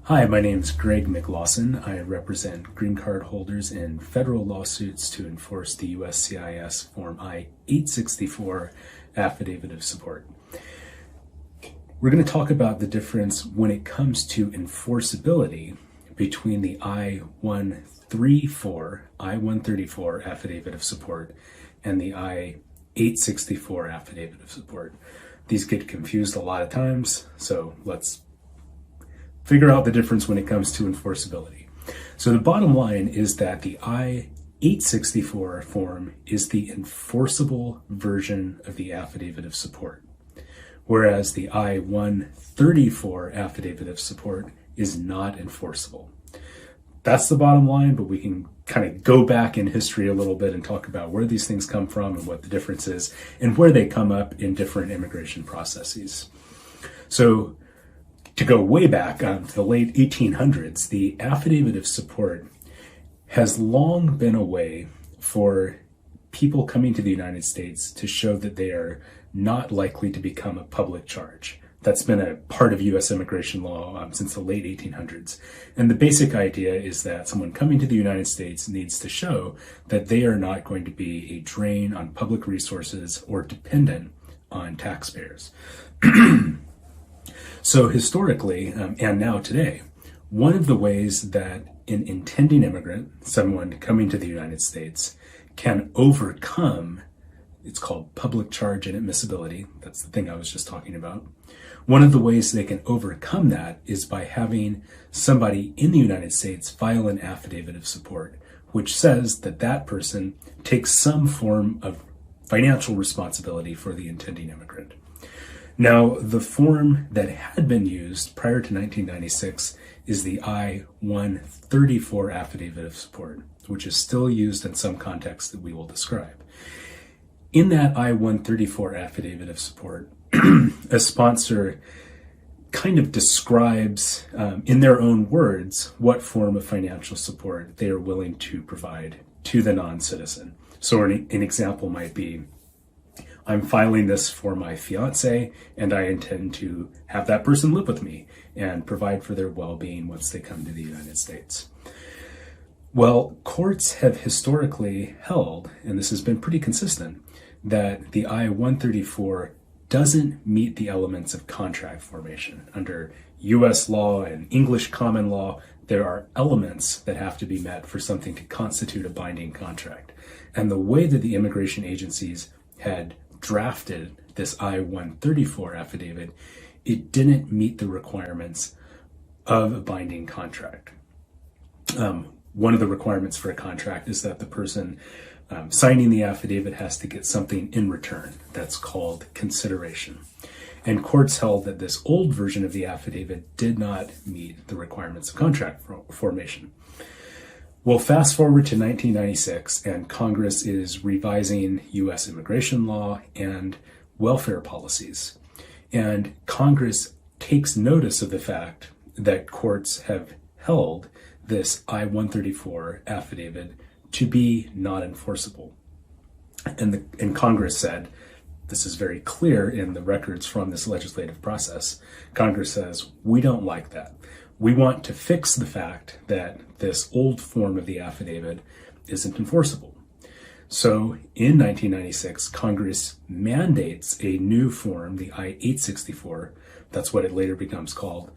Hi, my name is Greg McLawsen. I represent green card holders in federal lawsuits to enforce the USCIS Form I-864 Affidavit of Support. We're going to talk about the difference when it comes to enforceability between the I-134 Affidavit of Support and the I-864 Affidavit of Support. These get confused a lot of times, so let's figure out the difference when it comes to enforceability. So the bottom line is that the I-864 form is the enforceable version of the Affidavit of Support, whereas the I-134 Affidavit of Support is not enforceable. That's the bottom line, but we can kind of go back in history a little bit and talk about where these things come from and what the difference is and where they come up in different immigration processes. So to go way back to the late 1800s, the Affidavit of Support has long been a way for people coming to the United States to show that they are not likely to become a public charge. That's been a part of U.S. immigration law since the late 1800s. And the basic idea is that someone coming to the United States needs to show that they are not going to be a drain on public resources or dependent on taxpayers. So historically, and now today, one of the ways that an intending immigrant, someone coming to the United States, can overcome, it's called public charge inadmissibility. That's the thing I was just talking about. One of the ways they can overcome that is by having somebody in the United States file an affidavit of support, which says that that person takes some form of financial responsibility for the intending immigrant. Now, the form that had been used prior to 1996 is the I-134 Affidavit of Support, which is still used in some contexts that we will describe. In that I-134 Affidavit of Support, a sponsor kind of describes in their own words what form of financial support they are willing to provide to the non-citizen. So an example might be, I'm filing this for my fiance, and I intend to have that person live with me and provide for their well-being once they come to the United States. Well, courts have historically held, and this has been pretty consistent, that the I-134 doesn't meet the elements of contract formation. Under U.S. law and English common law, there are elements that have to be met for something to constitute a binding contract. And the way that the immigration agencies had drafted this I-134 affidavit, it didn't meet the requirements of a binding contract. One of the requirements for a contract is that the person signing the affidavit has to get something in return. That's called consideration. And courts held that this old version of the affidavit did not meet the requirements of contract formation. Well, fast forward to 1996, and Congress is revising U.S. immigration law and welfare policies. And Congress takes notice of the fact that courts have held this I-134 affidavit to be not enforceable. And Congress said, this is very clear in the records from this legislative process, Congress says, we don't like that. We want to fix the fact that this old form of the affidavit isn't enforceable. So in 1996, Congress mandates a new form, the I-864, that's what it later becomes called,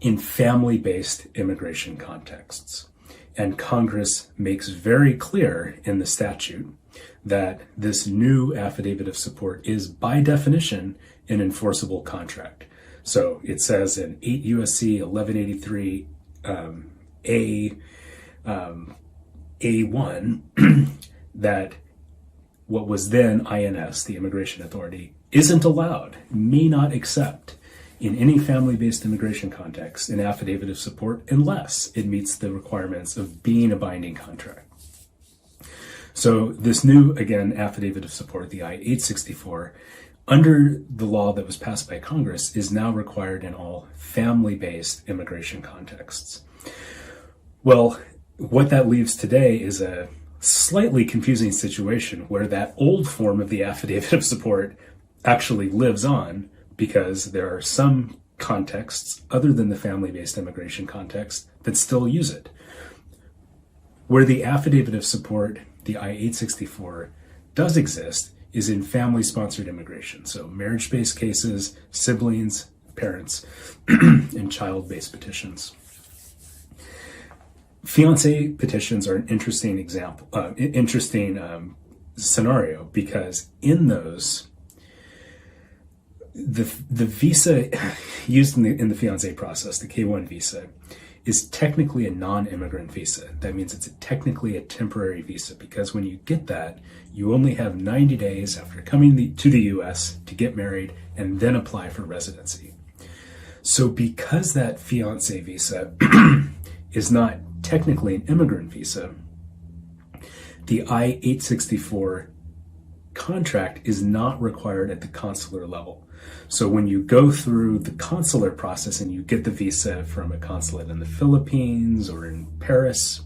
in family-based immigration contexts. And Congress makes very clear in the statute that this new affidavit of support is by definition an enforceable contract. So it says in 8 U.S.C. 1183 A1 that what was then INS, the Immigration Authority, isn't allowed, may not accept in any family-based immigration context an affidavit of support unless it meets the requirements of being a binding contract. So this new, again, affidavit of support, the I-864, under the law that was passed by Congress, is now required in all family-based immigration contexts. Well, what that leaves today is a slightly confusing situation where that old form of the affidavit of support actually lives on, because there are some contexts other than the family-based immigration context that still use it. Where the Affidavit of Support, the I-864, does exist is in family-sponsored immigration. So marriage-based cases, siblings, parents, and child-based petitions. Fiance petitions are an interesting example, scenario, because in those, the visa used in the fiance process, the K-1 visa, is technically a non-immigrant visa. That means it's technically a temporary visa, because when you get that, you only have 90 days after coming to the US to get married and then apply for residency. So because that fiance visa is not technically an immigrant visa, the I-864 contract is not required at the consular level. So when you go through the consular process and you get the visa from a consulate in the Philippines or in Paris,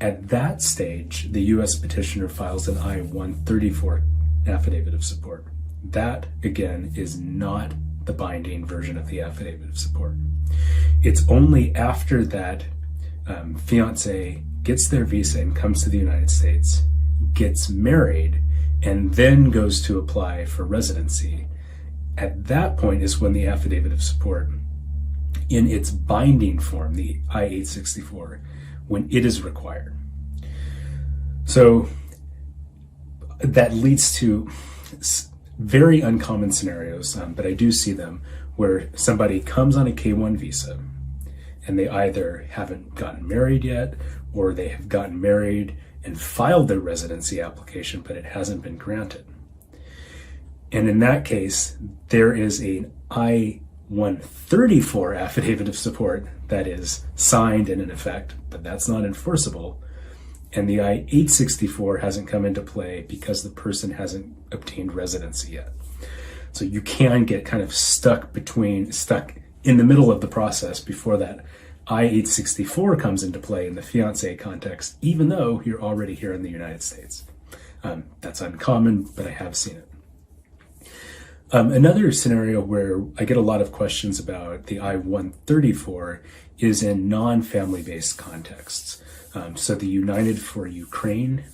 at that stage, the US petitioner files an I-134 Affidavit of Support. That, again, is not the binding version of the Affidavit of Support. It's only after that fiance gets their visa and comes to the United States, gets married, and then goes to apply for residency. At that point is when the Affidavit of Support, in its binding form, the I-864, when it is required. So that leads to very uncommon scenarios, but I do see them, where somebody comes on a K-1 visa and they either haven't gotten married yet, or they have gotten married and filed their residency application, but it hasn't been granted. And in that case, there is an I-134 Affidavit of Support that is signed and in effect, but that's not enforceable. And the I-864 hasn't come into play because the person hasn't obtained residency yet. So you can get kind of stuck in the middle of the process before that I-864 comes into play in the fiancé context, even though you're already here in the United States. That's uncommon, but I have seen it. Another scenario where I get a lot of questions about the I-134 is in non-family based contexts. So the United for Ukraine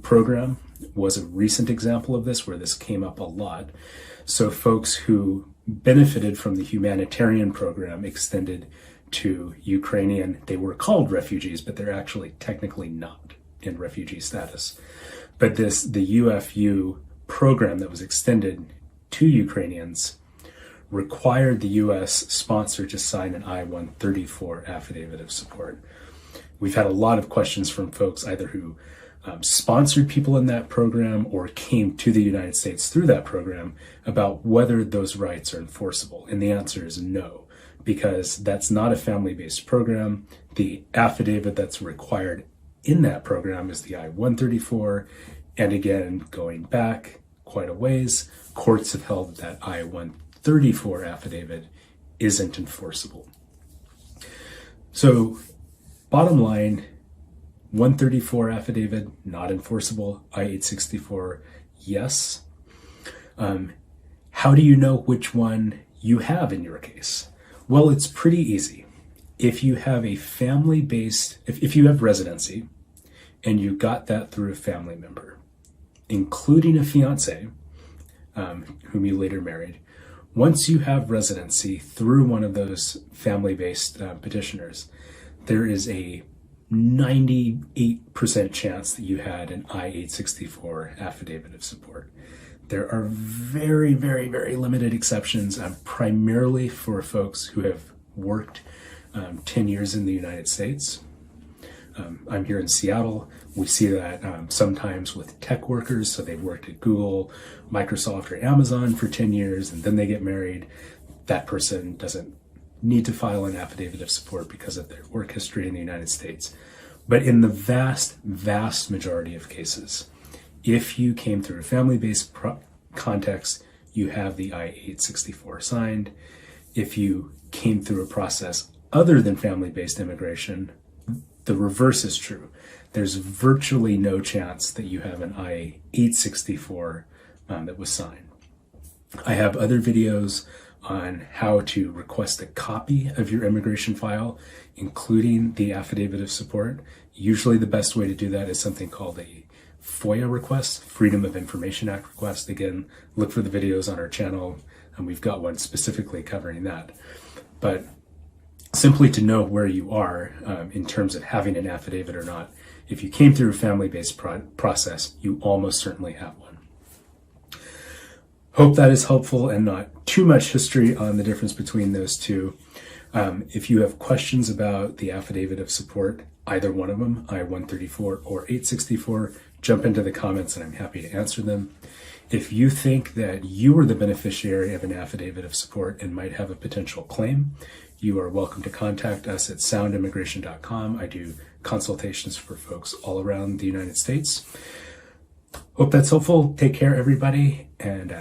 program was a recent example of this, where this came up a lot. So folks who benefited from the humanitarian program extended to Ukrainian, they were called refugees, but they're actually technically not in refugee status. But the UFU program that was extended to Ukrainians required the US sponsor to sign an I-134 Affidavit of Support. We've had a lot of questions from folks either who sponsored people in that program or came to the United States through that program about whether those rights are enforceable. And the answer is no, because that's not a family-based program. The affidavit that's required in that program is the I-134. And again, going back quite a ways, courts have held that I-134 affidavit isn't enforceable. So bottom line, 134 affidavit, not enforceable. I-864, yes. How do you know which one you have in your case? Well, it's pretty easy. If you have a family-based, if you have residency and you got that through a family member, including a fiance whom you later married, once you have residency through one of those family-based petitioners, there is a 98% chance that you had an I-864 Affidavit of Support. There are very, very, very limited exceptions, primarily for folks who have worked 10 years in the United States. I'm here in Seattle. We see that sometimes with tech workers, so they've worked at Google, Microsoft, or Amazon for 10 years, and then they get married. That person doesn't need to file an Affidavit of Support because of their work history in the United States. But in the vast, vast majority of cases, if you came through a family-based context, you have the I-864 signed. If you came through a process other than family-based immigration, the reverse is true. There's virtually no chance that you have an I-864 that was signed. I have other videos on how to request a copy of your immigration file, including the Affidavit of Support. Usually the best way to do that is something called a FOIA request, Freedom of Information Act request. Again, look for the videos on our channel, and we've got one specifically covering that. But simply to know where you are in terms of having an affidavit or not, if you came through a family-based process, you almost certainly have one. Hope that is helpful and not too much history on the difference between those two. If you have questions about the Affidavit of Support, either one of them, I-134 or 864, jump into the comments and I'm happy to answer them. If you think that you are the beneficiary of an Affidavit of Support and might have a potential claim, you are welcome to contact us at soundimmigration.com. I do consultations for folks all around the United States. Hope that's helpful. Take care, everybody, and